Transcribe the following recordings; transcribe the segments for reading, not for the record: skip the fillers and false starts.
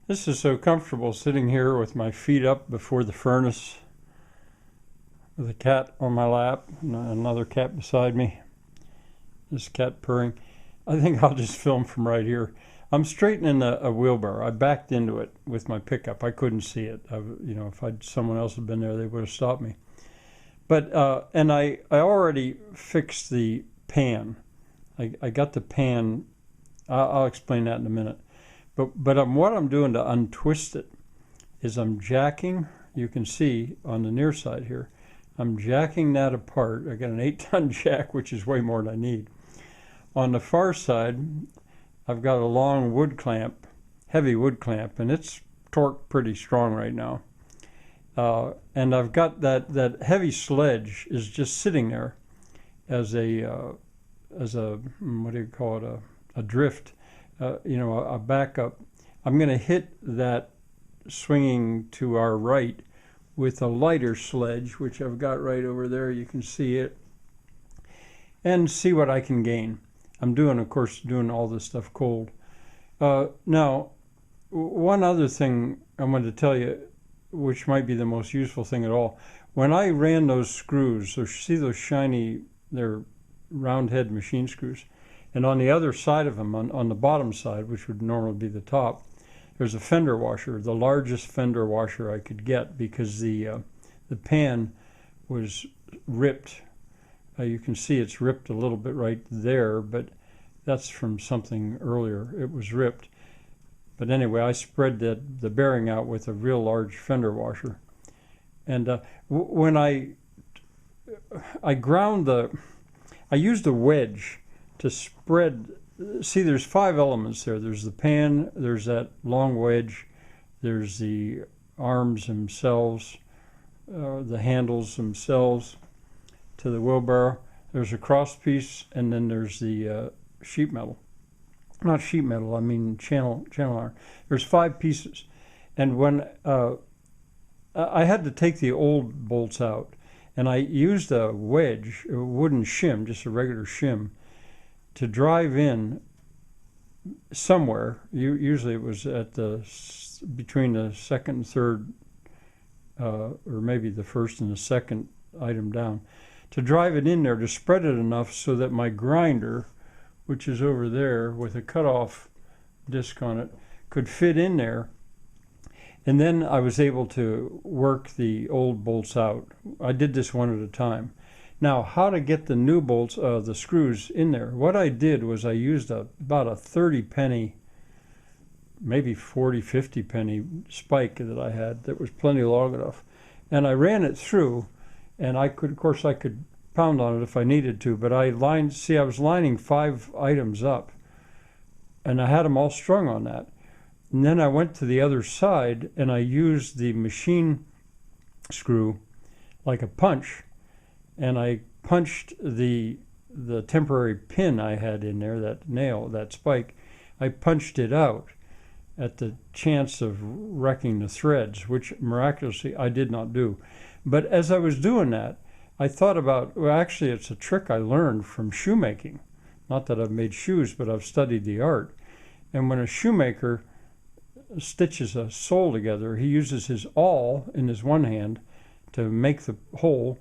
This is so comfortable sitting here with my feet up before the furnace with a cat on my lap and another cat beside me. This cat purring. I think I'll just film from right here. I'm straightening a wheelbarrow. I backed into it with my pickup. I couldn't see it. If someone else had been there, they would have stopped me. But and I already fixed the pan. I got the pan. I'll explain that in a minute. But what I'm doing to untwist it is I'm jacking. You can see on the near side here, I'm jacking that apart. I got an 8-ton jack, which is way more than I need. On the far side, I've got a long wood clamp, heavy wood clamp, and it's torqued pretty strong right now. And I've got that heavy sledge is just sitting there as a what do you call it, a drift, a backup. I'm going to hit that swinging to our right with a lighter sledge, which I've got right over there. You can see it, and see what I can gain. I'm doing all this stuff cold. Now, one other thing I'm going to tell you, which might be the most useful thing at all. When I ran those screws, so see those shiny, they're round head machine screws, and on the other side of them, on the bottom side, which would normally be the top, there's a fender washer, the largest fender washer I could get, because the pan was ripped. You can see it's ripped a little bit right there, but that's from something earlier. It was ripped. But anyway, I spread the bearing out with a real large fender washer. And when I ground I used a wedge to spread. See, there's 5 elements there. There's the pan, there's that long wedge, there's the arms themselves, the handles themselves to the wheelbarrow. There's a cross piece, and then there's the sheet metal. Not sheet metal, I mean channel iron. There's 5 pieces. And when I had to take the old bolts out, and I used a wedge, a wooden shim, just a regular shim, to drive in somewhere. Usually it was between the second and third, or maybe the first and the second item down, to drive it in there, to spread it enough so that my grinder, which is over there with a cutoff disc on it, could fit in there. And then I was able to work the old bolts out. I did this one at a time. Now, how to get the new bolts, the screws in there? What I did was I used about a 30 penny, maybe 40, 50 penny spike that I had that was plenty long enough. And I ran it through, and I could pound on it if I needed to, but I was lining 5 items up, and I had them all strung on that. And then I went to the other side, and I used the machine screw like a punch, and I punched the temporary pin I had in there, that nail, that spike. I punched it out at the chance of wrecking the threads, which miraculously I did not do. But as I was doing that, I thought about, well, actually it's a trick I learned from shoemaking. Not that I've made shoes, but I've studied the art. And when a shoemaker stitches a sole together, he uses his awl in his one hand to make the hole,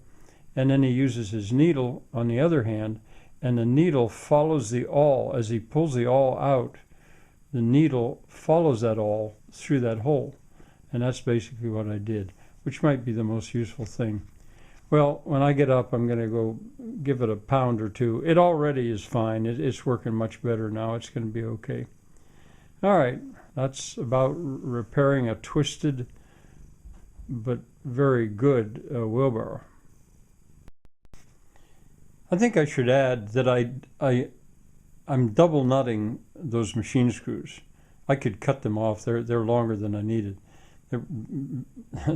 and then he uses his needle on the other hand, and the needle follows the awl. As he pulls the awl out, the needle follows that awl through that hole. And that's basically what I did, which might be the most useful thing. Well, when I get up, I'm going to go give it a pound or two. It already is fine. It's working much better now. It's going to be okay. All right, that's about repairing a twisted but very good wheelbarrow. I think I should add that I'm double nutting those machine screws. I could cut them off. They're longer than I needed. They're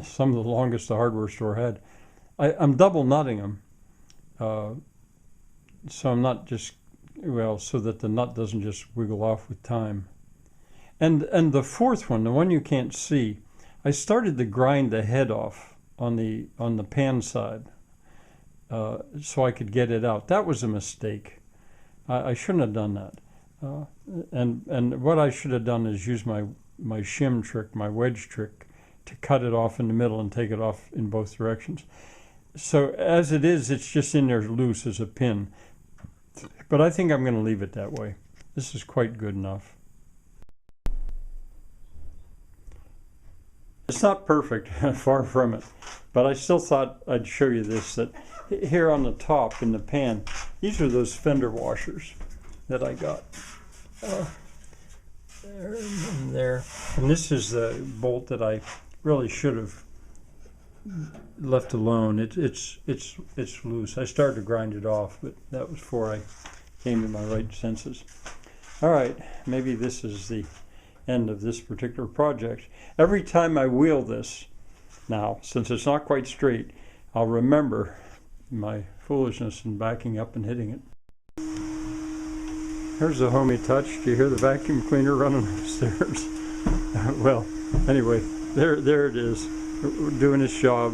some of the longest the hardware store had. I'm double nutting them, so I'm not just, so that the nut doesn't just wiggle off with time. And the fourth one, the one you can't see, I started to grind the head off on the pan side, so I could get it out. That was a mistake. I shouldn't have done that. And what I should have done is use my my shim trick, my wedge trick, to cut it off in the middle and take it off in both directions. So as it is, it's just in there loose as a pin. But I think I'm going to leave it that way. This is quite good enough. It's not perfect, far from it, but I still thought I'd show you this, that here on the top in the pan, these are those fender washers that I got. There and there. And this is the bolt that I really should have left alone. It's loose. I started to grind it off, but that was before I came to my right senses. All right, maybe this is the end of this particular project. Every time I wheel this now, since it's not quite straight, I'll remember my foolishness in backing up and hitting it. Here's a homey touch. Do you hear the vacuum cleaner running upstairs? Well, anyway, there it is, doing its job,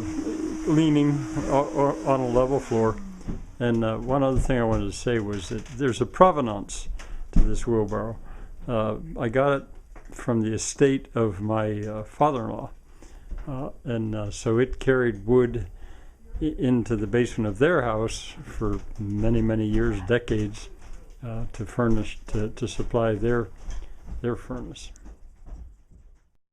leaning on a level floor. And one other thing I wanted to say was that there's a provenance to this wheelbarrow. I got it from the estate of my father-in-law, and so it carried wood into the basement of their house for many years, decades, to furnish, to supply their furnace.